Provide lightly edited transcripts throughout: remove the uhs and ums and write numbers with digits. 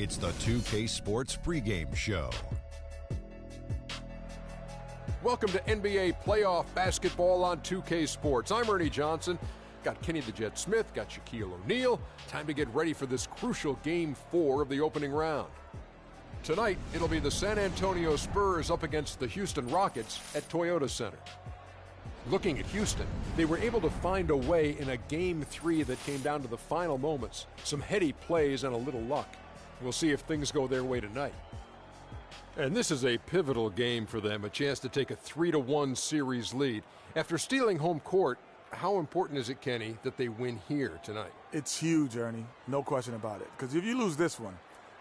It's the 2K Sports pregame show. Welcome to NBA playoff basketball on 2K Sports. I'm Ernie Johnson. Got Kenny the Jet Smith, got Shaquille O'Neal. Time to get ready for this crucial Game 4 of the opening round. Tonight, it'll be the San Antonio Spurs up against the Houston Rockets at Toyota Center. Looking at Houston, they were able to find a way in a Game 3 that came down to the final moments. Some heady plays and a little luck. We'll see if things go their way tonight. And this is a pivotal game for them, a chance to take a 3-1 series lead. After stealing home court, how important is it, Kenny, that they win here tonight? It's huge, Ernie. No question about it. Because if you lose this one,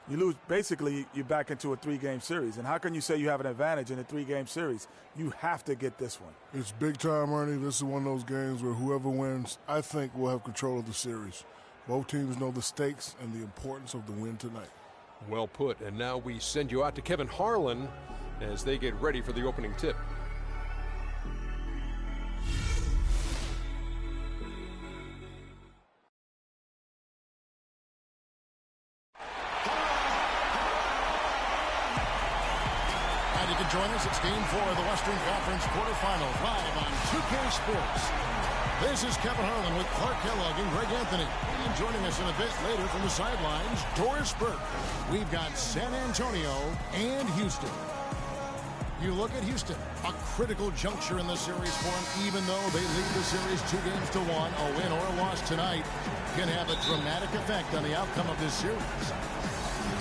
you lose, basically, you're back into a 3-game series. And how can you say you have an advantage in a 3-game series? You have to get this one. It's big time, Ernie. This is one of those games where whoever wins, I think, will have control of the series. Both teams know the stakes and the importance of the win tonight. Well put. And now we send you out to Kevin Harlan as they get ready for the opening tip. And you can join us. It's Game 4 of the Western Conference quarterfinals live on 2K Sports. This is Kevin Harlan with Clark Kellogg and Greg Anthony. And joining us in a bit later from the sidelines, Doris Burke. We've got San Antonio and Houston. You look at Houston, a critical juncture in the series for them. Even though they lead the series 2-1, a win or a loss tonight can have a dramatic effect on the outcome of this series.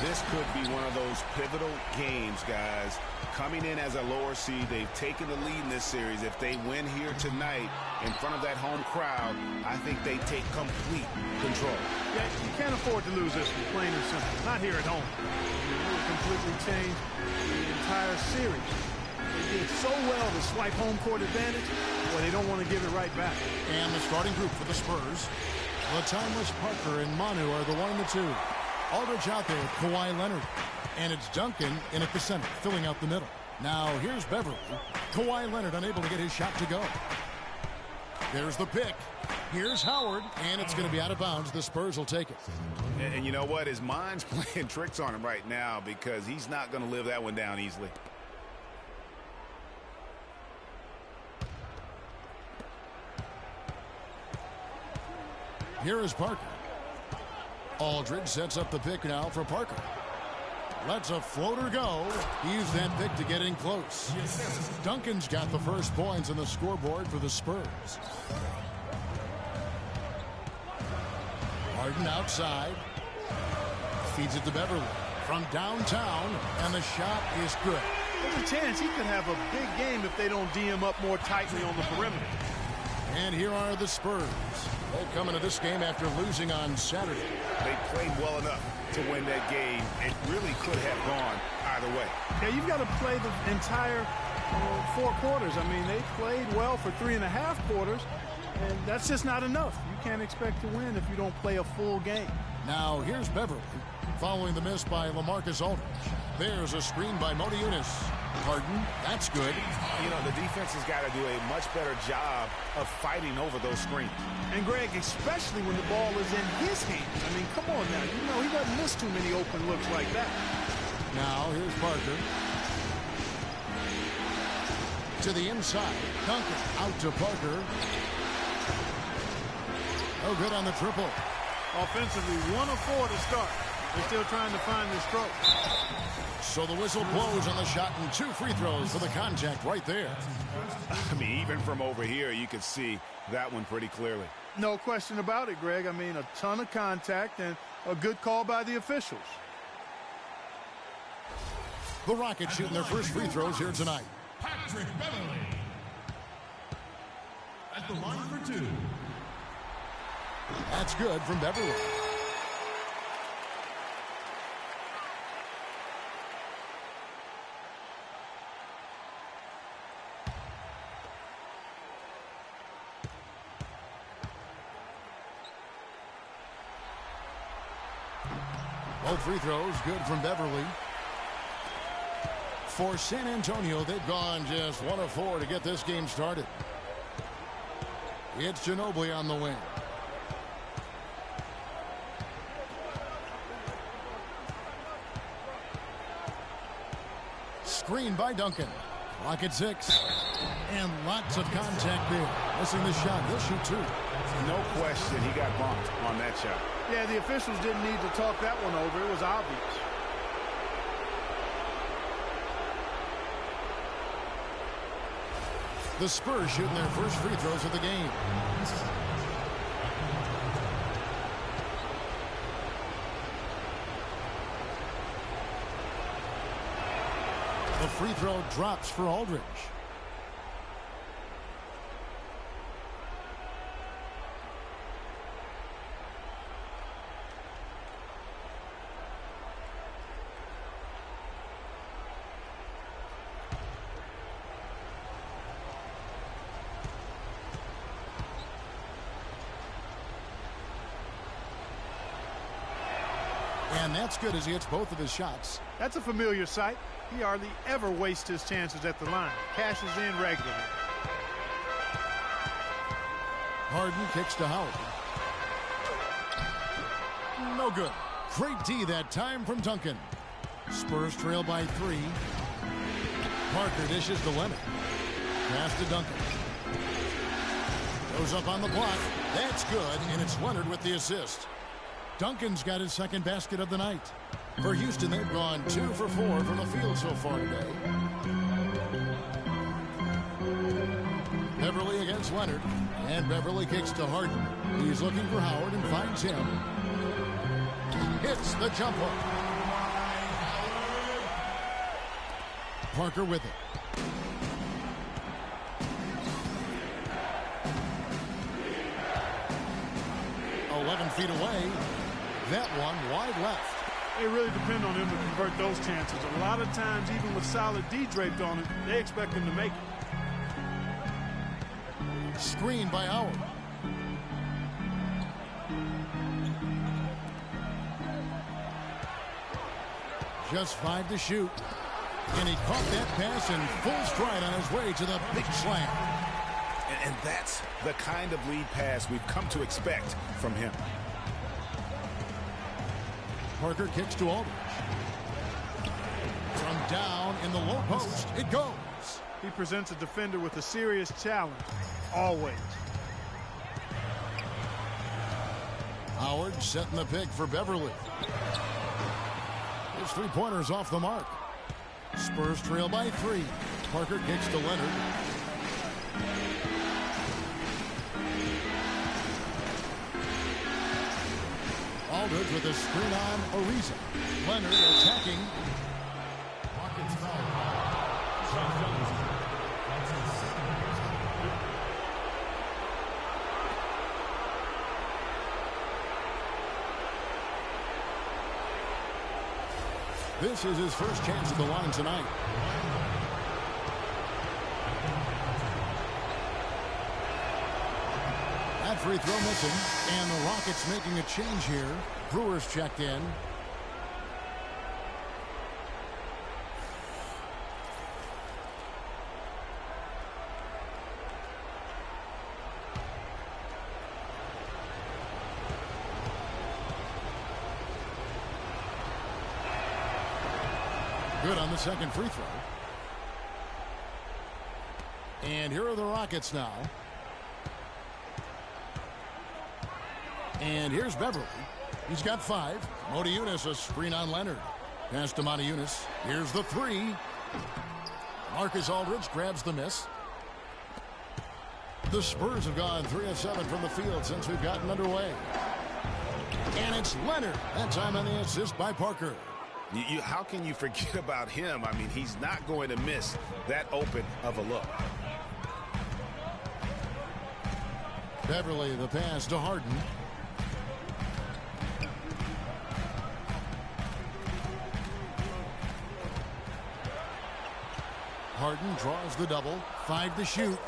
This could be one of those pivotal games, guys. Coming in as a lower seed, they've taken the lead in this series. If they win here tonight in front of that home crowd, I think they take complete control. Yeah, you can't afford to lose this one, plain and simple. Not here at home. It will completely change the entire series. They did so well to swipe home court advantage, well, they don't want to give it right back. And the starting group for the Spurs, the timeless Parker and Manu are the 1 and the 2. Aldridge out there with Kawhi Leonard. And it's Duncan in at the center, filling out the middle. Now here's Beverly. Kawhi Leonard unable to get his shot to go. There's the pick. Here's Howard, and it's going to be out of bounds. The Spurs will take it. And you know what? His mind's playing tricks on him right now because he's not going to live that one down easily. Here is Parker. Aldridge sets up the pick now for Parker. Lets a floater go. He used that pick to get in close. Duncan's got the first points on the scoreboard for the Spurs. Harden outside. Feeds it to Beverly from downtown, and the shot is good. There's a chance he could have a big game if they don't D him up more tightly on the perimeter. And here are the Spurs. They come into this game after losing on Saturday. They played well enough to win that game. It really could have gone either way. Yeah, you've got to play the entire 4 quarters. I mean, they played well for 3.5 quarters, and that's just not enough. You can't expect to win if you don't play a full game. Now here's Beverly, following the miss by LaMarcus Aldridge. There's a screen by Modiunas. Harden, that's good. You know, the defense has got to do a much better job of fighting over those screens. And Greg, especially when the ball is in his hands. I mean, come on now. You know, he doesn't miss too many open looks like that. Now here's Parker. To the inside. Duncan out to Parker. No good on the triple. Offensively, 1 of 4 to start. They're still trying to find the stroke. So the whistle blows on the shot and 2 free throws for the contact right there. I mean, even from over here, you can see that one pretty clearly. No question about it, Greg. I mean, a ton of contact and a good call by the officials. The Rockets shooting their first free throws here tonight. Patrick Beverly at the line for 2. That's good from Beverly. Both free throws good from Beverly. For San Antonio, they've gone just 1 of 4 to get this game started. It's Ginobili on the wing. Screen by Duncan. Clock at 6. And lots of contact there. Missing the shot. He'll shoot 2. No question he got bumped on that shot. Yeah, the officials didn't need to talk that one over. It was obvious. The Spurs shooting their first free throws of the game. The free throw drops for Aldridge. And that's good as he hits both of his shots. That's a familiar sight. He hardly ever wastes his chances at the line. Cashes in regularly. Harden kicks to Howard. No good. Great D that time from Duncan. Spurs trail by 3. Parker dishes to Leonard. Pass to Duncan. Goes up on the block. That's good, and it's Leonard with the assist. Duncan's got his second basket of the night. For Houston, they've gone 2 for 4 from the field so far today. Beverly against Leonard. And Beverly kicks to Harden. He's looking for Howard and finds him. Hits the jump hook. Parker with it. Feet away. That one wide left. They really depend on him to convert those chances. A lot of times, even with solid D draped on it, they expect him to make it. Screen by Howard. Just 5 to shoot. And he caught that pass in full stride on his way to the big slam. And that's the kind of lead pass we've come to expect from him. Parker kicks to Aldridge. From down in the low post, it goes. He presents a defender with a serious challenge, always. Howard setting the pick for Beverly. His 3-pointers off the mark. Spurs trail by 3. Parker kicks to Leonard. Aldridge with a screen on Ariza. Leonard attacking. This is his first chance at the line tonight. That free throw missing, and the Rockets making a change here. Brewers checked in. Good on the second free throw. And here are the Rockets now. And here's Beverly. He's got 5. Motiejunas a screen on Leonard. Pass to Motiejunas. Here's the 3. Marcus Aldridge grabs the miss. The Spurs have gone 3 of 7 from the field since we've gotten underway. And it's Leonard. That time on the assist by Parker. How can you forget about him? I mean, he's not going to miss that open of a look. Beverly, the pass to Harden. Harden draws the double. 5 to shoot.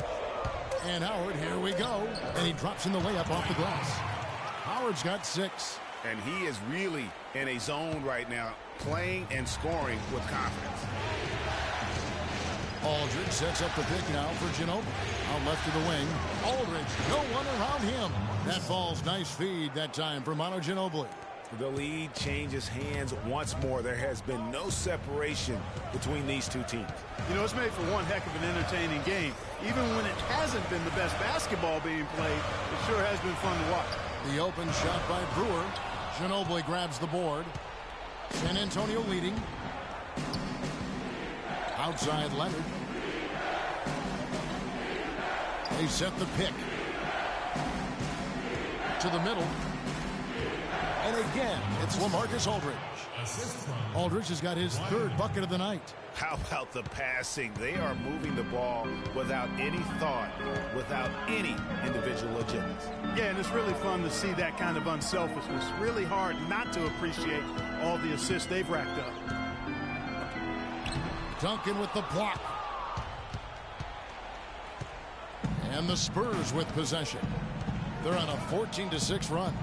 And Howard, here we go. And he drops in the layup off the glass. Howard's got 6. And he is really in a zone right now, playing and scoring with confidence. Aldridge sets up the pick now for Ginobili. Out left to the wing. Aldridge, no one around him. That falls nice feed that time for Manu Ginobili. The lead changes hands once more. There has been no separation between these two teams. You know, it's made for one heck of an entertaining game. Even when it hasn't been the best basketball being played, it sure has been fun to watch. The open shot by Brewer. Ginobili grabs the board. San Antonio leading. Outside Leonard. They set the pick. To the middle. And again, it's LaMarcus Aldridge. Aldridge has got his third bucket of the night. How about the passing? They are moving the ball without any thought, without any individual agendas. Yeah, and it's really fun to see that kind of unselfishness. Really hard not to appreciate all the assists they've racked up. Duncan with the block. And the Spurs with possession. They're on a 14-6 run.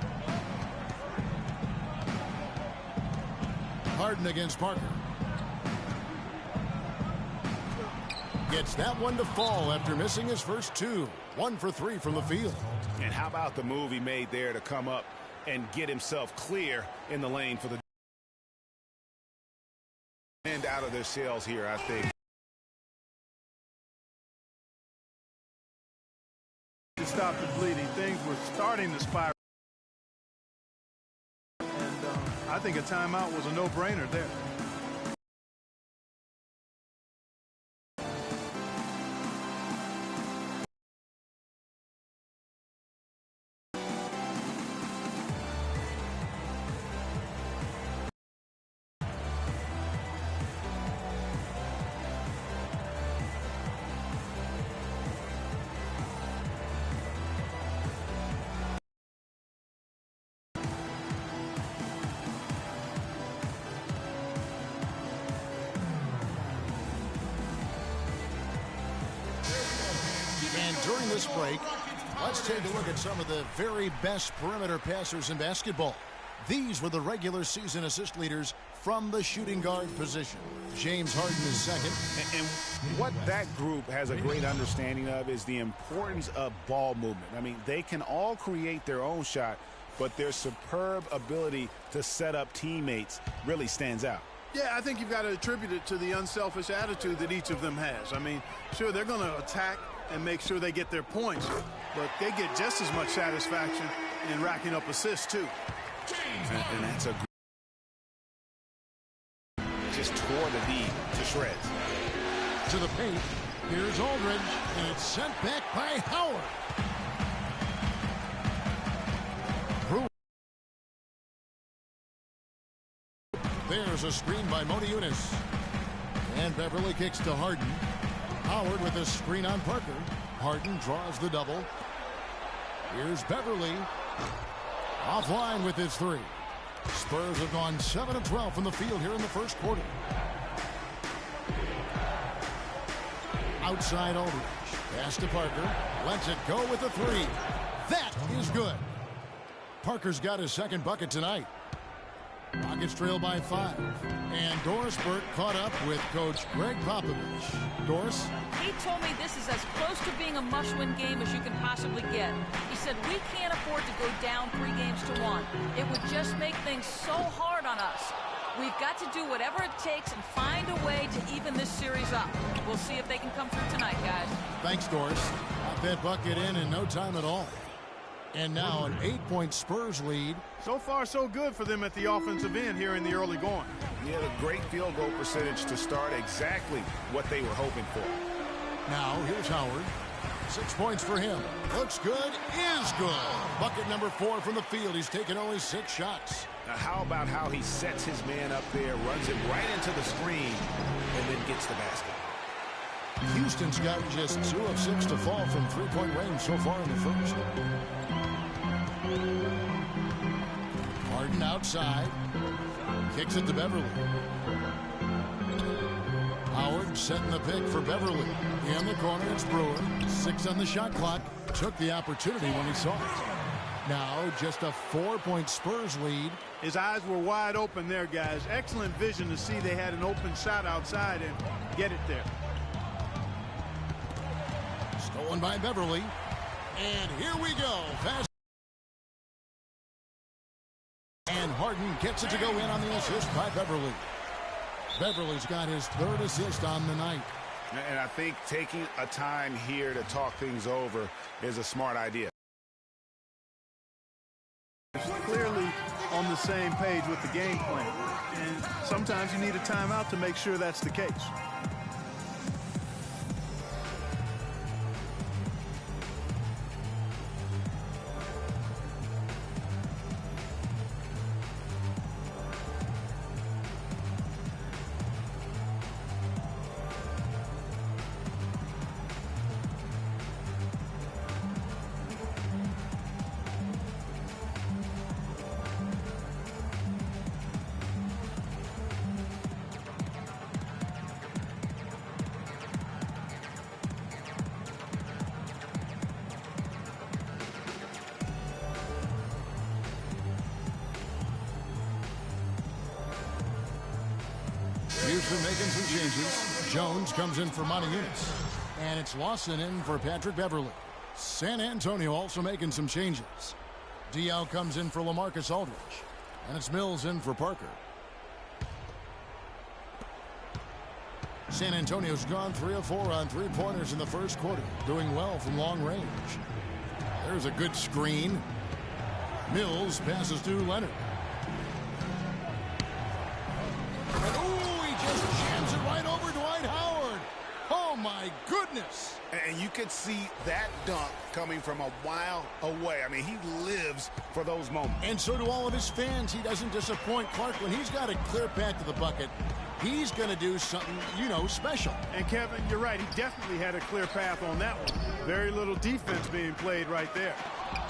Harden against Parker. Gets that one to fall after missing his first two. 1 for 3 from the field. And how about the move he made there to come up and get himself clear in the lane for the end out of their shells here, I think. To stop the bleeding, things were starting to spiral. And I think a timeout was a no-brainer there. And during this break, let's take a look at some of the very best perimeter passers in basketball. These were the regular season assist leaders from the shooting guard position. James Harden is second. And what that group has a great understanding of is the importance of ball movement. I mean, they can all create their own shot, but their superb ability to set up teammates really stands out. Yeah, I think you've got to attribute it to the unselfish attitude that each of them has. I mean, sure, they're going to attack and make sure they get their points, but they get just as much satisfaction in racking up assists, too. And that's a just tore the D to shreds. To the paint. Here's Aldridge, and it's sent back by Howard. There's a screen by Motiejunas. And Beverly kicks to Harden. Howard with a screen on Parker. Harden draws the double. Here's Beverly. Offline with his three. Spurs have gone 7 of 12 from the field here in the first quarter. Outside Aldridge. Pass to Parker. Lets it go with a three. That is good. Parker's got his second bucket tonight. Rockets trail by 5. And Doris Burke caught up with Coach Greg Popovich. Doris? He told me this is as close to being a must-win game as you can possibly get. He said we can't afford to go down 3 games to 1. It would just make things so hard on us. We've got to do whatever it takes and find a way to even this series up. We'll see if they can come through tonight, guys. Thanks, Doris. Got that bucket in no time at all. And now an 8-point Spurs lead. So far, so good for them at the offensive end here in the early going. Yeah, a great field goal percentage to start exactly what they were hoping for. Now, here's Howard. 6 points for him. Looks good, is good. Bucket number 4 from the field. He's taken only 6 shots. Now, how about how he sets his man up there, runs it right into the screen, and then gets the basket. Houston's got just 2 of 6 to fall from 3-point range so far in the first. Harden outside. Kicks it to Beverly. Howard setting the pick for Beverly. In the corner, it's Brewer. 6 on the shot clock. Took the opportunity when he saw it. Now just a 4-point Spurs lead. His eyes were wide open there, guys. Excellent vision to see they had an open shot outside and get it there. Stolen by Beverly. And here we go. Fast. And Harden gets it to go in on the assist by Beverly. Beverly's got his 3rd assist on the night. And I think taking a time here to talk things over is a smart idea. Clearly on the same page with the game plan. And sometimes you need a timeout to make sure that's the case. Houston making some changes. Jones comes in for Monty Eunice. And it's Lawson in for Patrick Beverly. San Antonio also making some changes. HOU comes in for LaMarcus Aldridge. And it's Mills in for Parker. San Antonio's gone 3 of 4 on three-pointers in the first quarter, doing well from long range. There's a good screen. Mills passes to Leonard. And ooh, he just jams it right over Dwight Howard. Oh my goodness. And you could see that dunk coming from a while away. I mean, he lives for those moments. And so do all of his fans. He doesn't disappoint. Clark, when he's got a clear path to the bucket, he's going to do something, you know, special. And Kevin, you're right. He definitely had a clear path on that one. Very little defense being played right there.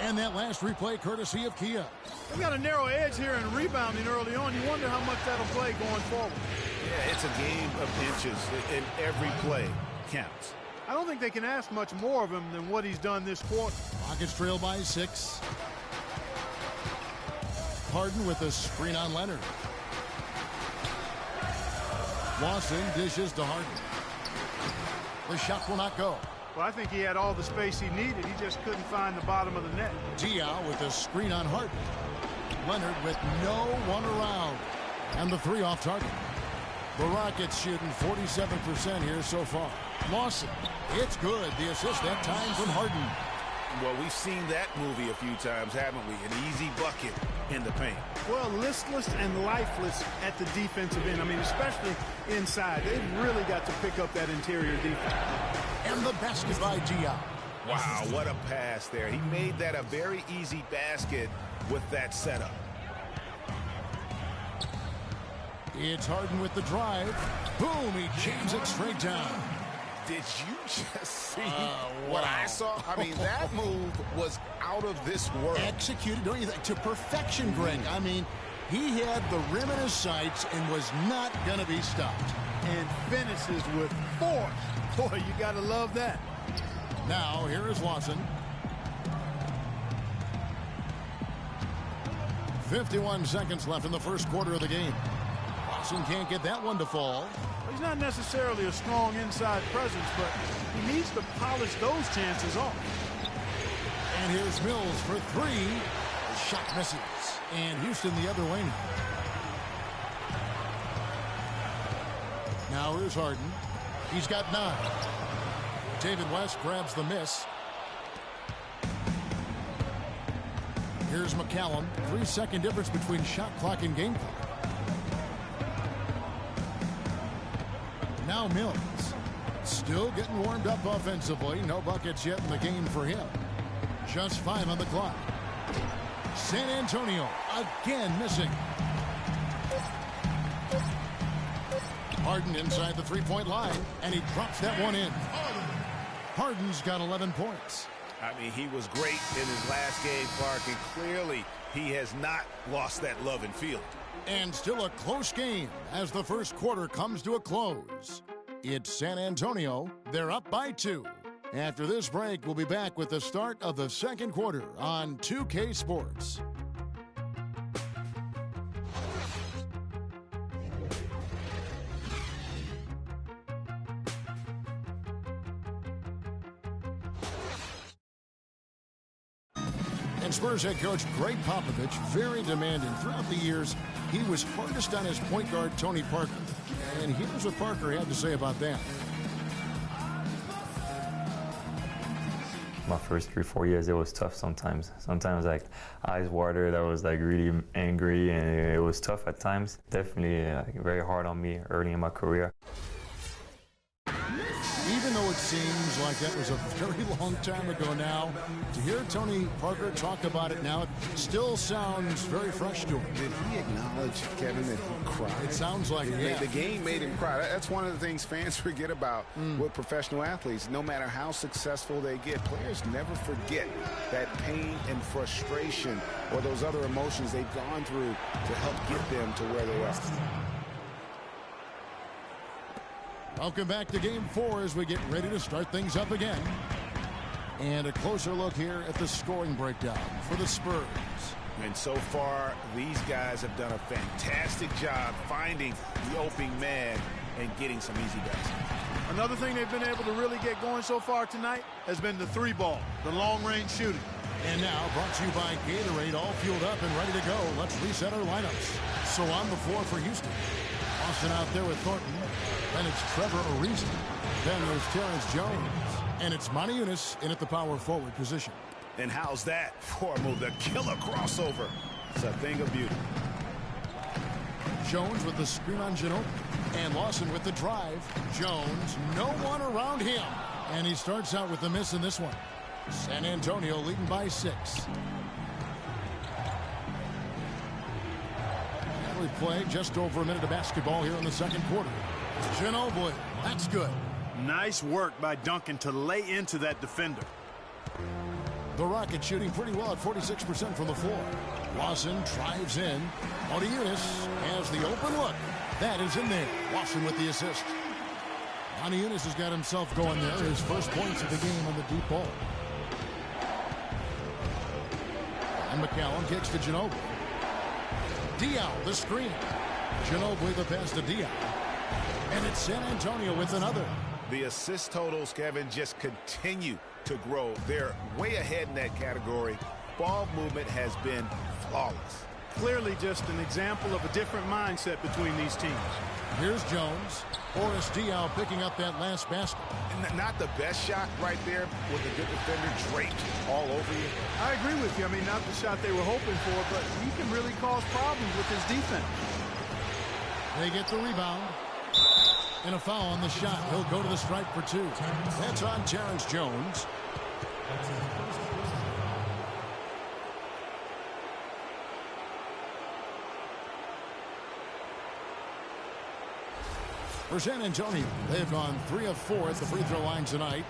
And that last replay courtesy of Kia. They've got a narrow edge here in rebounding early on. You wonder how much that'll play going forward. Yeah, it's a game of inches, and every play counts. I don't think they can ask much more of him than what he's done this quarter. Rockets trail by 6. Harden with a screen on Leonard. Lawson dishes to Harden. The shot will not go. Well, I think he had all the space he needed. He just couldn't find the bottom of the net. HOU with a screen on Harden. Leonard with no one around. And the 3 off target. The Rockets shooting 47% here so far. Lawson, it's good. The assist that time from Harden. Well, we've seen that movie a few times, haven't we? An easy bucket in the paint. Well, listless and lifeless at the defensive end. I mean, especially inside. They've really got to pick up that interior defense. And the basket by HOU. Wow, what a pass there. He made that a very easy basket with that setup. It's Harden with the drive. Boom, he jams it straight down. Did you just see what I saw? I mean, that move was out of this world. Executed, don't you think, to perfection, Greg. I mean, he had the rim in his sights and was not going to be stopped. And finishes with force. Boy, you got to love that. Now, here is Lawson. 51 seconds left in the first quarter of the game. Lawson can't get that one to fall. He's not necessarily a strong inside presence, but he needs to polish those chances off. And here's Mills for 3. The shot misses. And Houston the other way. Now here's Harden. He's got 9. David West grabs the miss. Here's McCallum. 3-second difference between shot clock and game clock. Now Mills. Still getting warmed up offensively. No buckets yet in the game for him. Just 5 on the clock. San Antonio again missing. Harden inside the 3-point line, and he drops that one in. Harden's got 11 points. I mean, he was great in his last game, Clark, and clearly he has not lost that love and field. And still a close game as the first quarter comes to a close. It's San Antonio. They're up by 2. After this break, we'll be back with the start of the second quarter on 2K Sports. And Spurs Spurs head coach Greg Popovich, very demanding. Throughout the years, he was hardest on his point guard, Tony Parker. And here's what Parker had to say about that. My first 3-4 years, it was tough sometimes. Sometimes, like, eyes watered. I was, like, really angry, and it was tough at times. Definitely very hard on me early in my career. Even though it seems like that was a very long time ago now, to hear Tony Parker talk about it now, it still sounds very fresh to him. Did he acknowledge, Kevin, that he cried? It sounds like it, yeah. The game made him cry. That's one of the things fans forget about with professional athletes. No matter how successful they get, players never forget that pain and frustration or those other emotions they've gone through to help get them to where they are. Welcome back to Game 4 as we get ready to start things up again. And a closer look here at the scoring breakdown for the Spurs. And so far, these guys have done a fantastic job finding the opening man and getting some easy baskets. Another thing they've been able to really get going so far tonight has been the three ball, the long-range shooting. And now, brought to you by Gatorade, all fueled up and ready to go. Let's reset our lineups. So on the floor for Houston. Austin out there with Thornton. Then it's Trevor Ariza. Then there's Terrence Jones. And it's Monty Eunice in at the power forward position. And how's that for a move? The killer crossover. It's a thing of beauty. Jones with the screen on Ginobili. And Lawson with the drive. Jones, no one around him. And he starts out with the miss in this one. San Antonio leading by 6. We play just over a minute of basketball here in the second quarter. Ginobili, that's good. Nice work by Duncan to lay into that defender. The Rockets shooting pretty well at 46% from the floor. Lawson drives in. Eunice has the open look. That is in there. Lawson with the assist. Eunice has got himself going there. His first points of the game on the deep ball. And McCallum kicks to Ginobili. Diaw, the screen. Ginobili the pass to Diaw. And it's San Antonio with another. The assist totals, Kevin, just continue to grow. They're way ahead in that category. Ball movement has been flawless. Clearly just an example of a different mindset between these teams. Here's Jones. Boris Diaw picking up that last basket. And not the best shot right there with a good defender draped all over you. I agree with you. I mean, not the shot they were hoping for, but he can really cause problems with his defense. They get the rebound. And a foul on the shot. He'll go to the stripe for 2. That's on Terrence Jones. For San Antonio, they've gone 3 of 4 at the free throw line tonight.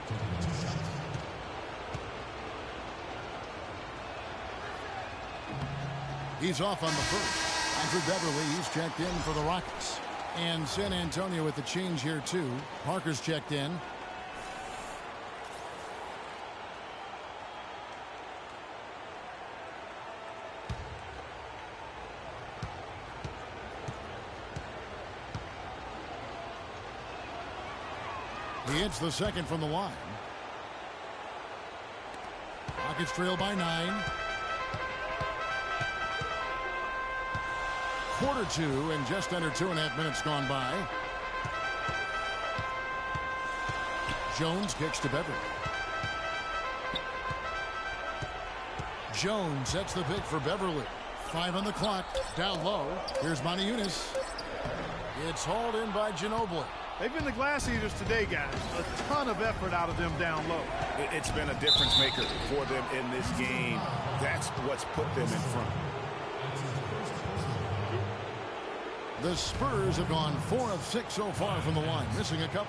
He's off on the first. Andrew Beverly, he's checked in for the Rockets. And San Antonio with the change here, too. Parker's checked in. He hits the second from the line. Rockets trail by 9. Quarter 2 and just under 2.5 minutes gone by. Jones kicks to Beverly. Jones sets the pick for Beverly. 5 on the clock. Down low. Here's Monty Eunice. It's hauled in by Ginobili. They've been the glass eaters today, guys. A ton of effort out of them down low. It's been a difference maker for them in this game. That's what's put them in front. The Spurs have gone 4 of 6 so far from the line, missing a couple.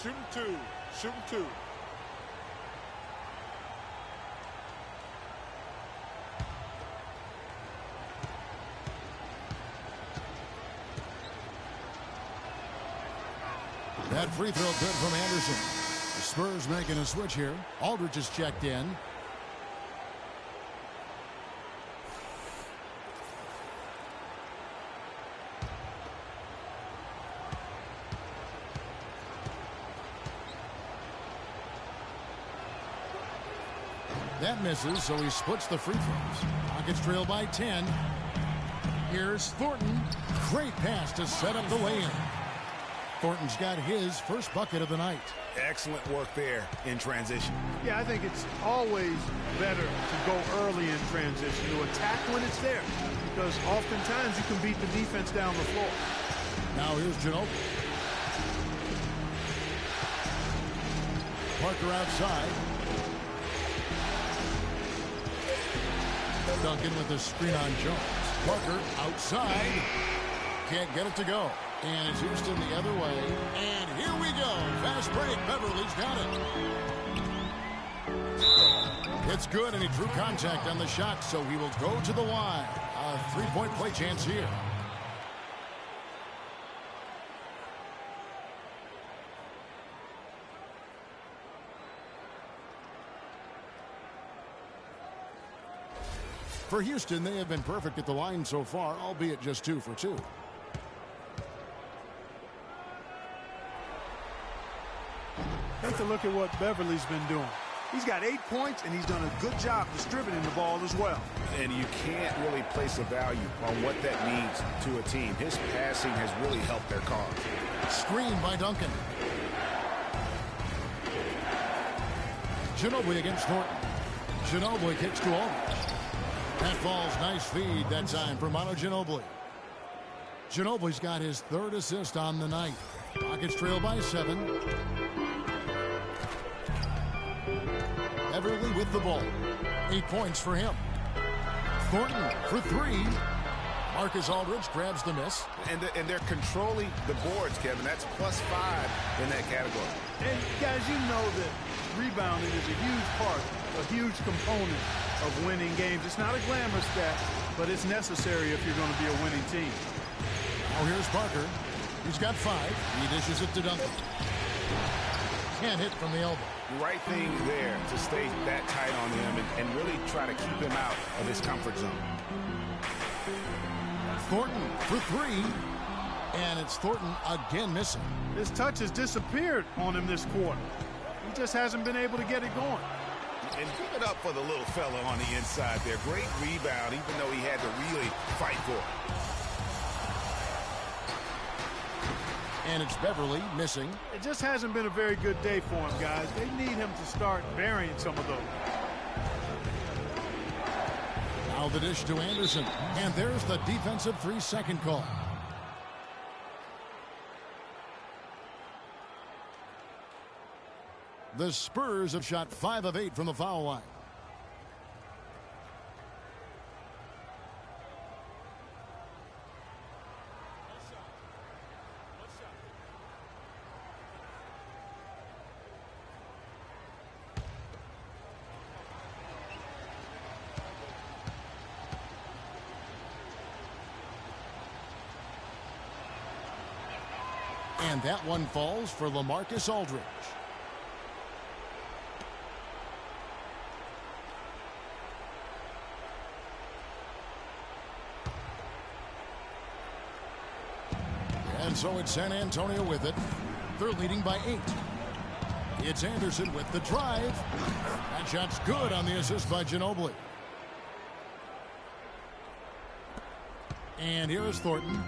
Shooting 2. Shooting 2. That free throw good from Anderson. The Spurs making a switch here. Aldridge is checked in. That misses, so he splits the free throws. Rockets trail by 10. Here's Thornton. Great pass to set up the lay-in. Thornton's got his first bucket of the night. Excellent work there in transition. Yeah, I think it's always better to go early in transition, to attack when it's there, because oftentimes you can beat the defense down the floor. Now here's Ginobili. Parker outside. Duncan with the screen on Jones. Parker outside. Can't get it to go. And it's Houston the other way. And here we go. Fast break. Beverly's got it. It's good, and he drew contact on the shot, so he will go to the line. A three-point play chance here. For Houston, they have been perfect at the line so far, albeit just 2 for 2. Take a look at what Beverly's been doing. He's got 8 points, and he's done a good job distributing the ball as well. And you can't really place a value on what that means to a team. His passing has really helped their cause. Screen by Duncan. Ginobili against Thornton. Ginobili kicks to Aldridge. That falls. Nice feed that time for Manu Ginobili. Ginobili's got his 3rd assist on the night. Rockets trail by 7. Beverly with the ball. 8 points for him. Thornton for 3. Marcus Aldridge grabs the miss. And they're controlling the boards, Kevin. That's +5 in that category. And guys, you know that rebounding is a huge part, a huge component of winning games. It's not a glamorous stat, but it's necessary if you're going to be a winning team. Now here's Parker. He's got 5. He dishes it to Duncan. Can't hit from the elbow. Right thing there to stay that tight on him and really try to keep him out of his comfort zone. Thornton for 3. And it's Thornton again missing. His touch has disappeared on him this quarter. He just hasn't been able to get it going. And give it up for the little fella on the inside there. Great rebound, even though he had to really fight for it. And it's Beverly missing. It just hasn't been a very good day for him, guys. They need him to start burying some of those. Now the dish to Anderson. And there's the defensive 3-second call. The Spurs have shot 5 of 8 from the foul line. And that one falls for LaMarcus Aldridge. And so it's San Antonio with it. They're leading by 8. It's Anderson with the drive. That shot's good on the assist by Ginobili. And here is Thornton.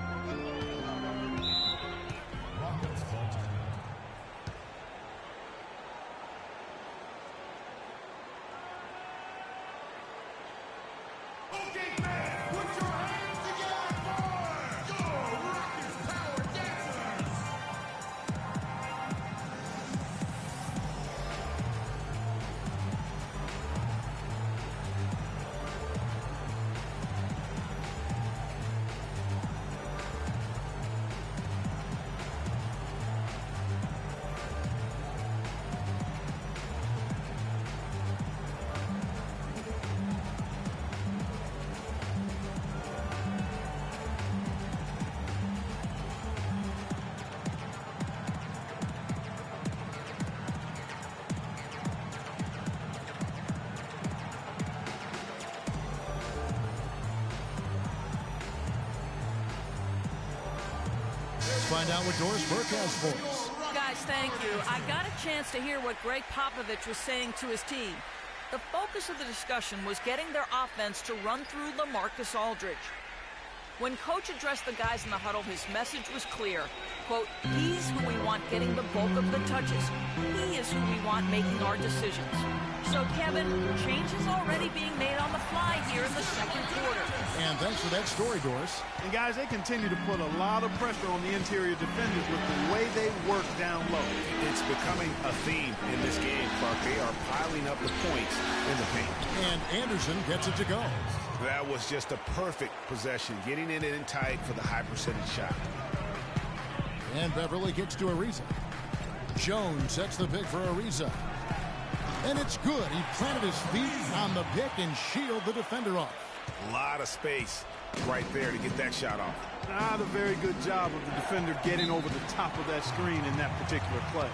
Find out what Doris Burke has for us. Guys, thank you. I got a chance to hear what Greg Popovich was saying to his team. The focus of the discussion was getting their offense to run through LaMarcus Aldridge. When Coach addressed the guys in the huddle, his message was clear. Quote, he's who we want getting the bulk of the touches. He is who we want making our decisions. So, Kevin, change is already being made on the fly here in the second quarter. And thanks for that story, Doris. And, guys, they continue to put a lot of pressure on the interior defenders with the way they work down low. It's becoming a theme in this game, Clark. They are piling up the points in the paint. And Anderson gets it to go. That was just a perfect possession, getting it in tight for the high percentage shot. And Beverly kicks to Ariza. Jones sets the pick for Ariza. And it's good. He planted his feet on the pick and shielded the defender off. A lot of space right there to get that shot off. Not a very good job of the defender getting over the top of that screen in that particular play.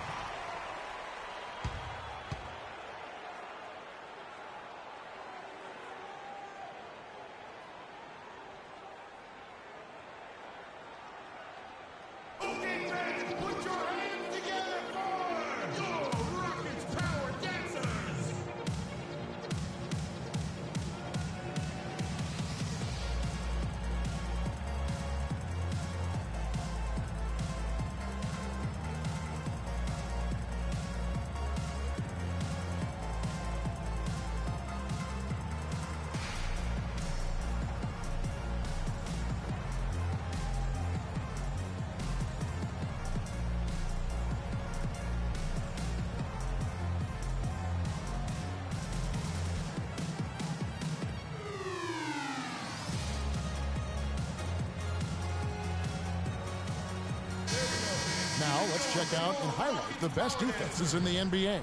Now let's check out and highlight the best defenses in the NBA.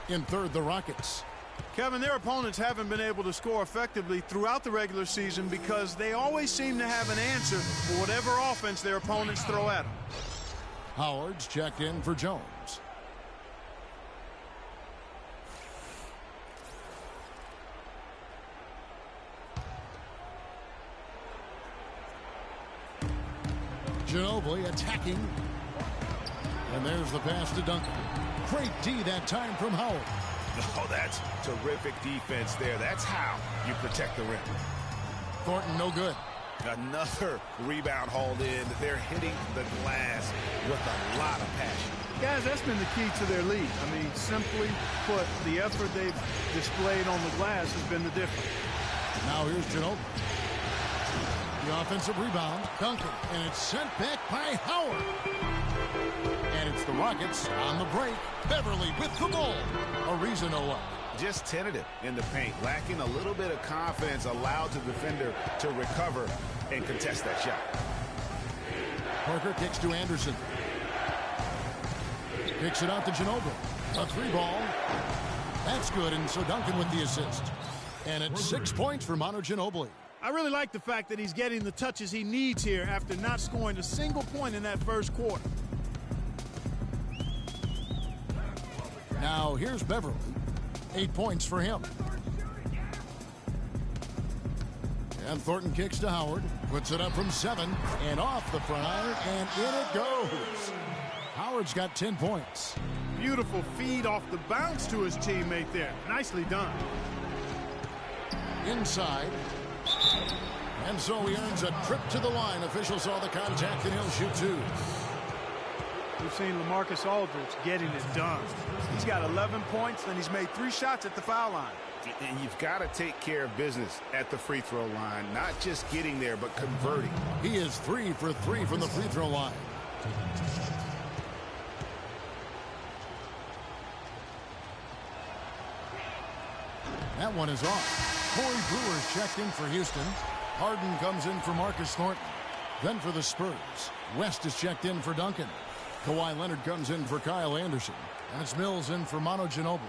In third, the Rockets. Kevin, their opponents haven't been able to score effectively throughout the regular season because they always seem to have an answer for whatever offense their opponents throw at them. Howard's checked in for Jones. Ginobili attacking. And there's the pass to Duncan. Great D that time from Howard. Oh, that's terrific defense there. That's how you protect the rim. Thornton no good. Another rebound hauled in. They're hitting the glass with a lot of passion. Guys, that's been the key to their lead. I mean, simply put, the effort they've displayed on the glass has been the difference. Now here's Ginobili. The offensive rebound, Duncan, and it's sent back by Howard. And it's the Rockets on the break. Beverly with the ball. Ariza no up. Just tentative in the paint, lacking a little bit of confidence, allowed the defender to recover and contest that shot. Parker kicks to Anderson. Kicks it out to Ginobili. A three ball. That's good, and so Duncan with the assist. And it's 6 points for Manu Ginobili. I really like the fact that he's getting the touches he needs here after not scoring a single point in that first quarter. Now here's Beverly. 8 points for him. And Thornton kicks to Howard. Puts it up from 7 and off the front, and in it goes. Howard's got 10 points. Beautiful feed off the bounce to his teammate there. Nicely done. Inside. And so he earns a trip to the line. Officials saw the contact, and he'll shoot 2. We've seen LaMarcus Aldridge getting it done. He's got 11 points, and he's made 3 shots at the foul line. And you've got to take care of business at the free throw line, not just getting there, but converting. He is 3 for 3 from the free throw line. That one is off. Corey Brewer's checked in for Houston. Harden comes in for Marcus Thornton. Then for the Spurs, West is checked in for Duncan. Kawhi Leonard comes in for Kyle Anderson. And it's Mills in for Manu Ginobili.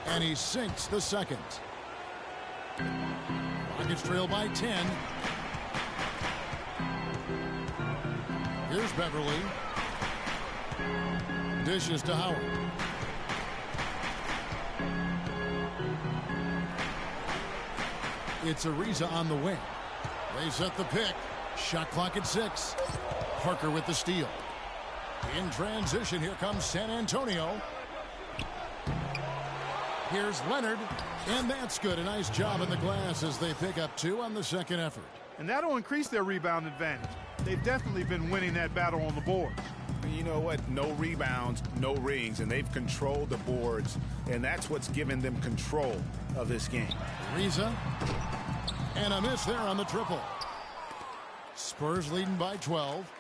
And he sinks the second. Rockets trail by 10. Here's Beverly. Dishes to Howard. It's Ariza on the wing. They set the pick. Shot clock at 6. Parker with the steal. In transition, here comes San Antonio. Here's Leonard, and that's good. A nice job in the glass as they pick up 2 on the second effort. And that'll increase their rebound advantage. They've definitely been winning that battle on the board. You know what? No rebounds, no rings, and they've controlled the boards, and that's what's given them control of this game. Riza, and a miss there on the triple. Spurs leading by 12.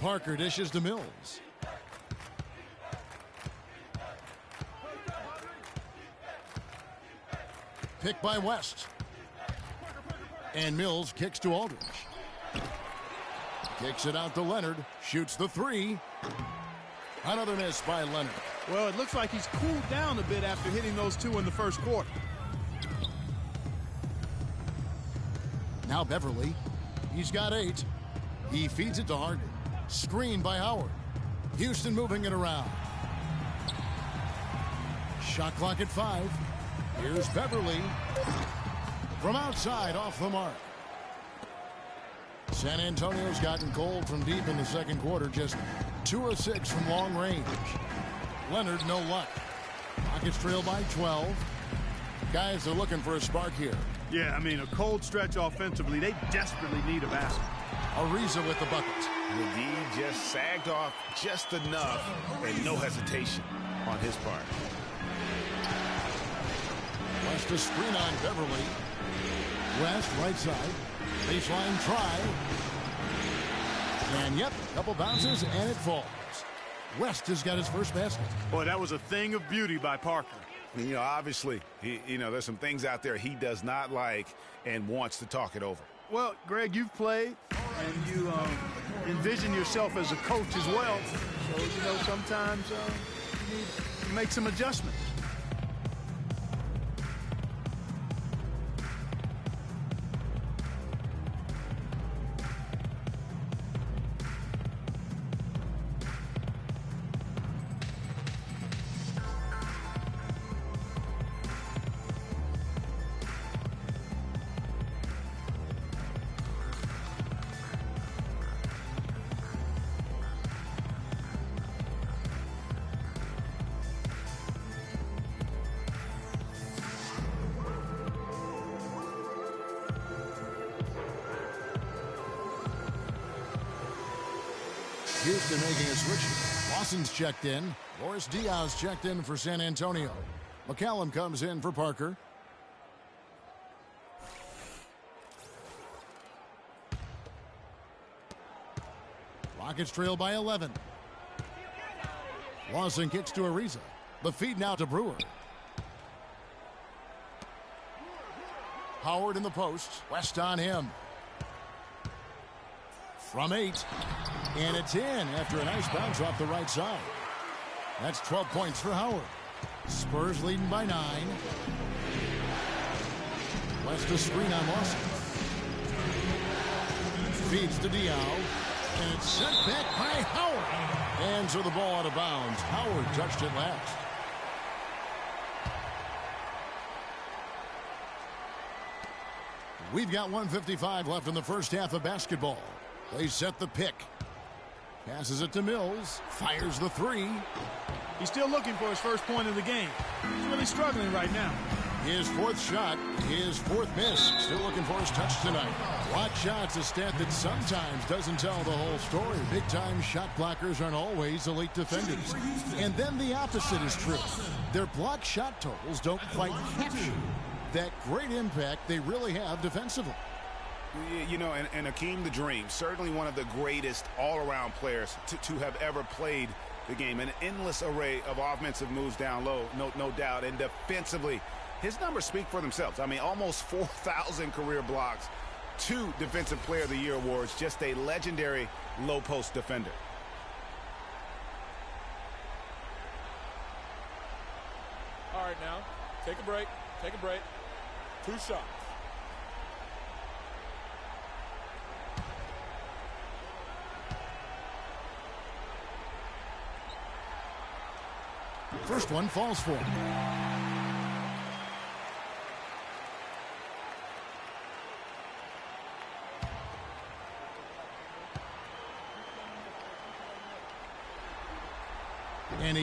Parker dishes to Mills. Pick by West. And Mills kicks to Aldridge. Kicks it out to Leonard. Shoots the 3. Another miss by Leonard. Well, it looks like he's cooled down a bit after hitting those 2 in the first quarter. Now Beverly. He's got 8. He feeds it to Harden. Screen by Howard. Houston moving it around. Shot clock at 5. Here's Beverly. From outside, off the mark. San Antonio's gotten cold from deep in the second quarter. Just 2 of 6 from long range. Leonard, no luck. Rockets trail by 12. Guys are looking for a spark here. Yeah, I mean, a cold stretch offensively. They desperately need a basket. Ariza with the bucket. McGee just sagged off just enough, and no hesitation on his part. West a screen on Beverly. West right side. Baseline try. And yep, couple bounces and it falls. West has got his first basket. Boy, that was a thing of beauty by Parker. You know, obviously, there's some things out there he does not like and wants to talk it over. Well, Greg, you've played, and you envision yourself as a coach as well. So, sometimes you need to make some adjustments. Houston making a switch. Lawson's checked in. Boris Diaz checked in for San Antonio. McCallum comes in for Parker. Rockets trail by 11. Lawson kicks to Ariza. The feed now to Brewer. Howard in the post. West on him. From 8. And it's in after a nice bounce off the right side. That's 12 points for Howard. Spurs leading by 9. West a screen on Lawson. Feeds to Diao. And it's sent back by Howard. And so the ball out of bounds. Howard touched it last. We've got 1:55 left in the first half of basketball. They set the pick. Passes it to Mills. Fires the 3. He's still looking for his first point of the game. He's really struggling right now. His 4th shot, his 4th miss. Still looking for his touch tonight. Block shots, a stat that sometimes doesn't tell the whole story. Big-time shot blockers aren't always elite defenders. And then the opposite is true. Their block shot totals don't quite capture that great impact they really have defensively. And Hakeem the Dream, certainly one of the greatest all-around players to have ever played the game. An endless array of offensive moves down low, no doubt. And defensively, his numbers speak for themselves. I mean, almost 4,000 career blocks, 2 Defensive Player of the Year awards, just a legendary low-post defender. All right, now, take a break. 2 shots. First one falls for him.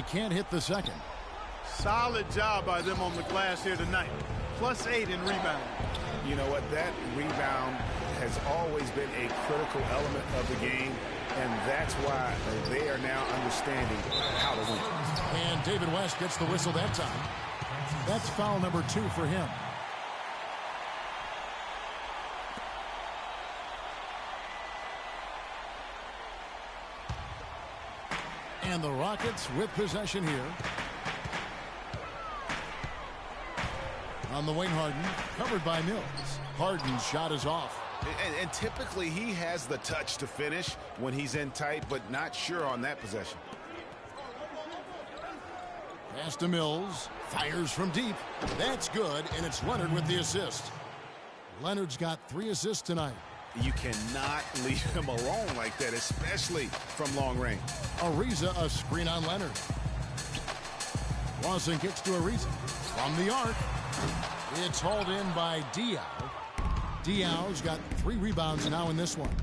can't hit the second. Solid job by them on the glass here tonight. +8 in rebounding. You know what? That rebound has always been a critical element of the game, and that's why they are now understanding how to win. And David West gets the whistle that time. That's foul number 2 for him. And the Rockets with possession here. On the wing, Harden, covered by Mills. Harden's shot is off. And typically he has the touch to finish when he's in tight, but not sure on that possession. Pass to Mills. Fires from deep. That's good, and it's Leonard with the assist. Leonard's got 3 assists tonight. You cannot leave him alone like that, especially from long range. Ariza, a screen on Leonard. Lawson kicks to Ariza. From the arc. It's hauled in by Diaw. Diaw's got 3 rebounds now in this one.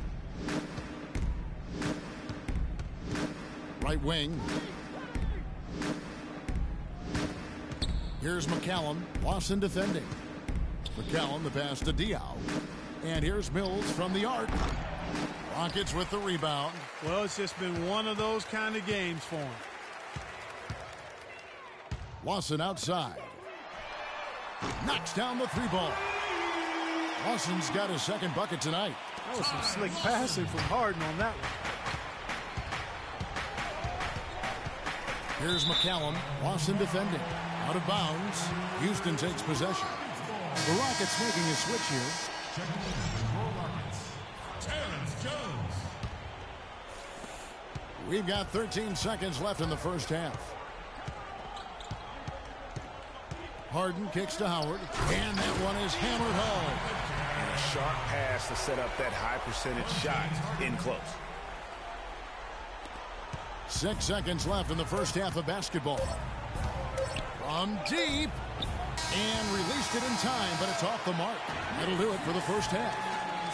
Right wing. Here's McCallum. Lawson defending. McCallum, the pass to Diaw. And here's Mills from the arc. Rockets with the rebound. Well, it's just been one of those kind of games for him. Lawson outside. Knocks down the 3-ball. Lawson's got his second bucket tonight. That was some slick passing from Harden on that one. Here's McCallum. Lawson defending. Out of bounds. Houston takes possession. The Rockets making a switch here. We've got 13 seconds left in the first half. Harden kicks to Howard, and that one is hammered home. And a sharp pass to set up that high percentage shot in close. 6 seconds left in the first half of basketball. From deep. And released it in time, but it's off the mark. That'll do it for the first half.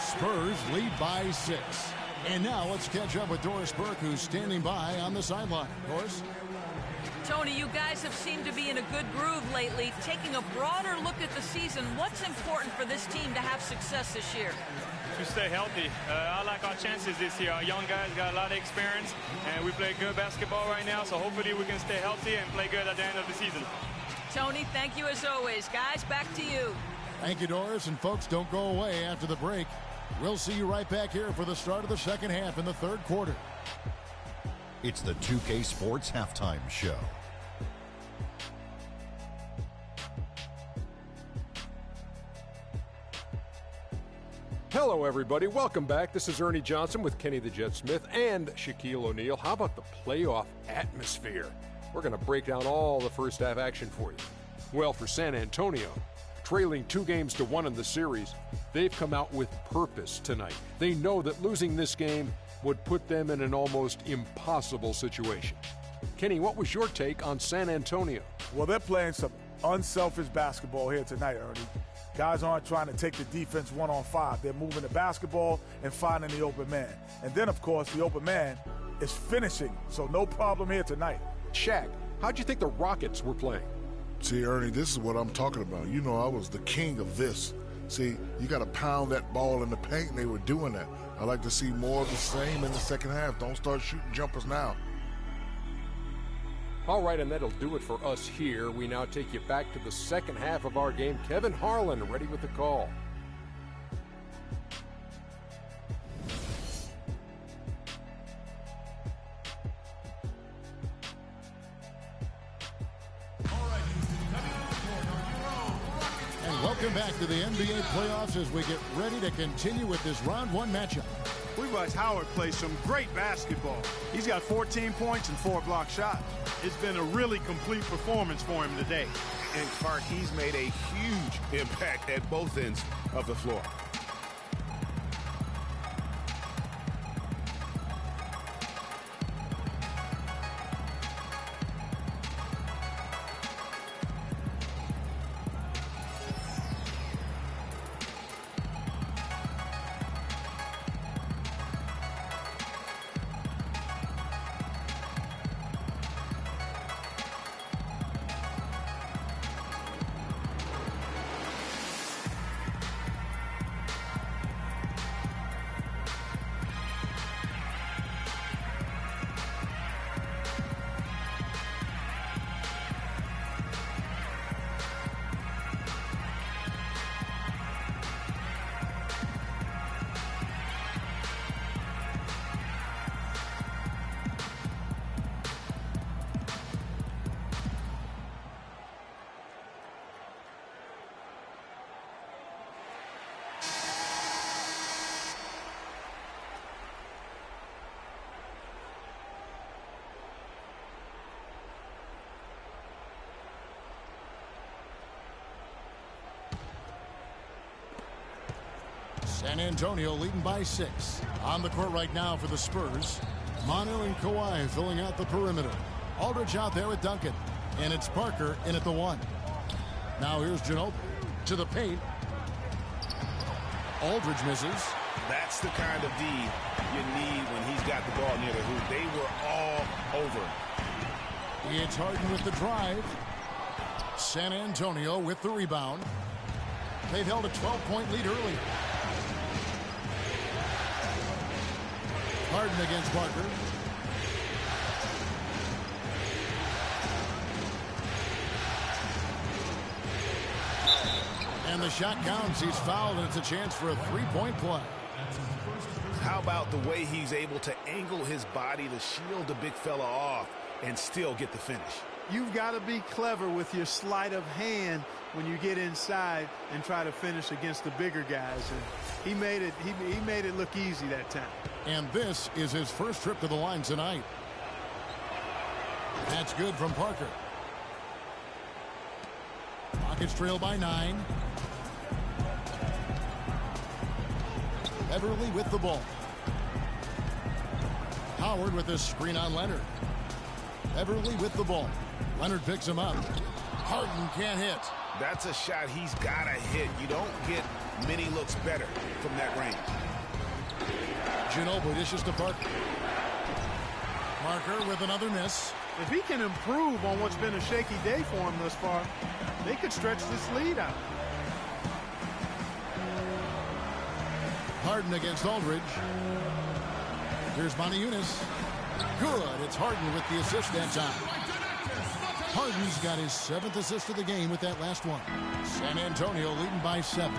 Spurs lead by 6. And now let's catch up with Doris Burke, who's standing by on the sideline. Doris? Tony, you guys have seemed to be in a good groove lately. Taking a broader look at the season, what's important for this team to have success this year? To stay healthy. I like our chances this year. Our young guys got a lot of experience, and we play good basketball right now, so hopefully we can stay healthy and play good at the end of the season. Tony, thank you as always. Guys, back to you. Thank you, Doris. And folks, don't go away after the break. We'll see you right back here for the start of the second half in the third quarter. It's the 2K Sports Halftime Show. Hello, everybody. Welcome back. This is Ernie Johnson with Kenny the Jet Smith and Shaquille O'Neal. How about the playoff atmosphere? We're going to break down all the first half action for you. Well, for San Antonio, trailing 2-1 in the series, they've come out with purpose tonight. They know that losing this game would put them in an almost impossible situation. Kenny, what was your take on San Antonio? Well, they're playing some unselfish basketball here tonight, Ernie. Guys aren't trying to take the defense 1-on-5. They're moving the basketball and finding the open man. And then, of course, the open man is finishing, so no problem here tonight. Shaq, how'd you think the Rockets were playing? See, Ernie, this is what I'm talking about. You know, I was the king of this. See, you got to pound that ball in the paint, and they were doing that. I like to see more of the same in the second half. Don't start shooting jumpers now. All right, and that'll do it for us here. We now take you back to the second half of our game. Kevin Harlan ready with the call. Welcome back to the NBA playoffs as we get ready to continue with this round 1 matchup. We watched Howard play some great basketball. He's got 14 points and 4 block shots. It's been a really complete performance for him today. And Clark, he's made a huge impact at both ends of the floor. San Antonio leading by 6. On the court right now for the Spurs, Manu and Kawhi filling out the perimeter. Aldridge out there with Duncan. And it's Parker in at the 1. Now here's Ginobili to the paint. Aldridge misses. That's the kind of D you need when he's got the ball near the hoop. They were all over him. It's Harden with the drive. San Antonio with the rebound. They've held a 12-point lead early. Harden against Parker. And the shot counts. He's fouled, and it's a chance for a three-point play. How about the way he's able to angle his body to shield the big fella off and still get the finish? You've got to be clever with your sleight of hand when you get inside and try to finish against the bigger guys. And he made it look easy that time. And this is his first trip to the line tonight. That's good from Parker. Rockets trail by 9. Everly with the ball. Howard with this screen on Leonard. Everly with the ball. Leonard picks him up. Harden can't hit. That's a shot he's got to hit. You don't get many looks better from that range. Ginobili dishes to Parker. Parker with another miss. If he can improve on what's been a shaky day for him thus far, they could stretch this lead out. Harden against Aldridge. Here's Moniunas. Good. It's Harden with the assist that time. Harden's got his 7th assist of the game with that last one. San Antonio leading by 7.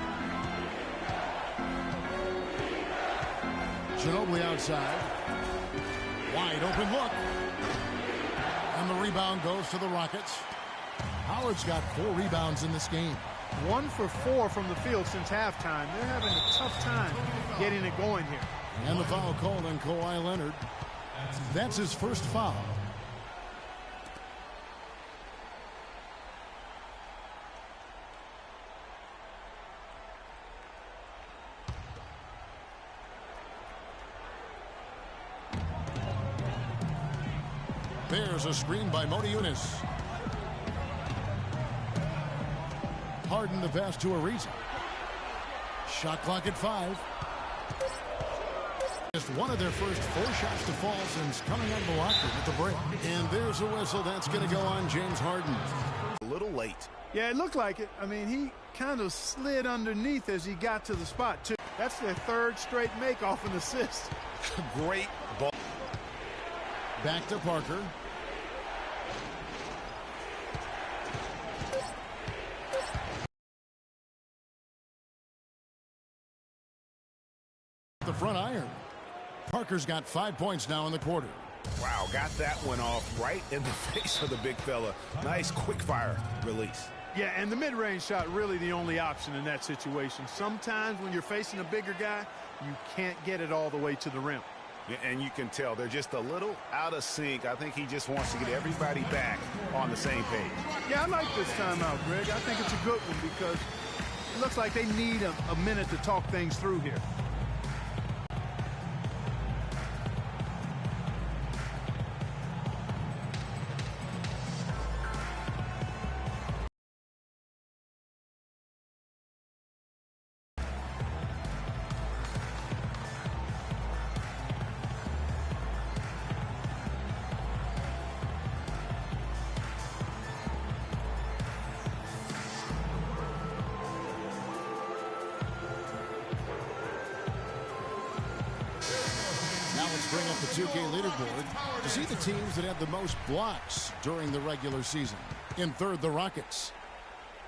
Ginobili outside. Wide open look. And the rebound goes to the Rockets. Howard's got 4 rebounds in this game. 1 for 4 from the field since halftime. They're having a tough time getting it going here. And the foul called on Kawhi Leonard. That's his first foul. There's a screen by Moniunas. Harden the pass to Ariza. Shot clock at 5. Just one of their first 4 shots to fall since coming out of the locker at the break. And there's a whistle that's going to go on James Harden. A little late. Yeah, it looked like it. I mean, he kind of slid underneath as he got to the spot, too. That's their 3rd straight make off an assist. Great ball. Back to Parker. The front iron. Parker's got 5 points now in the quarter. Wow, got that one off right in the face of the big fella. Nice quick fire release. Yeah, and the mid-range shot really the only option in that situation. Sometimes when you're facing a bigger guy, you can't get it all the way to the rim. Yeah, and you can tell they're just a little out of sync. I think he just wants to get everybody back on the same page. Yeah, I like this timeout, Greg. I think it's a good one because it looks like they need a minute to talk things through here. Bring up the 2K leaderboard to see the teams that have the most blocks during the regular season. In 3rd, the Rockets.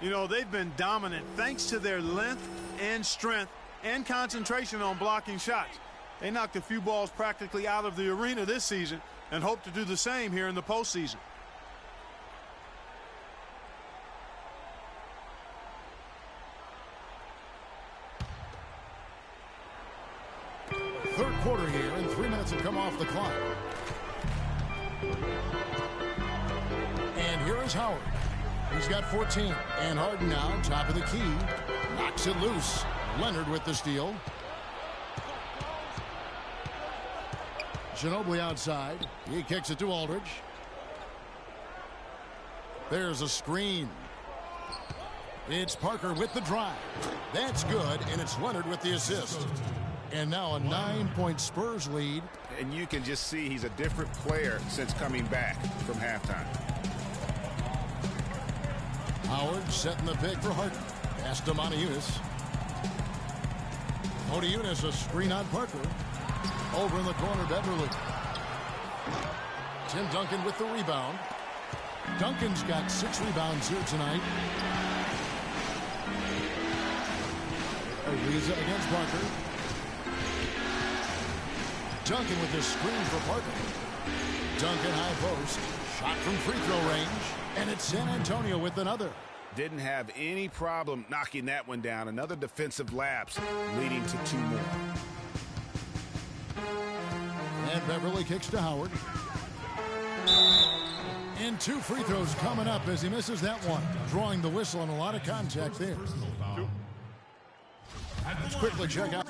You know, they've been dominant thanks to their length and strength and concentration on blocking shots. They knocked a few balls practically out of the arena this season and hope to do the same here in the postseason. Third quarter here, and 3 minutes have come off the clock. And here is Howard. He's got 14. And Harden now, top of the key. Knocks it loose. Leonard with the steal. Ginobili outside. He kicks it to Aldridge. There's a screen. It's Parker with the drive. That's good, and it's Leonard with the assist. And now a 9-point Spurs lead. And you can just see he's a different player since coming back from halftime. Howard setting the pick for Harden. Pass to Moniunas. Moniunas, a screen on Parker. Over in the corner, Beverly. Tim Duncan with the rebound. Duncan's got 6 rebounds here tonight. Ariza against Parker. Duncan with the screen for Parker. Duncan high post. Shot from free throw range. And it's San Antonio with another. Didn't have any problem knocking that one down. Another defensive lapse leading to 2 more. And Beverly kicks to Howard. And 2 free throws coming up as he misses that one. Drawing the whistle and a lot of contact there. Let's quickly check out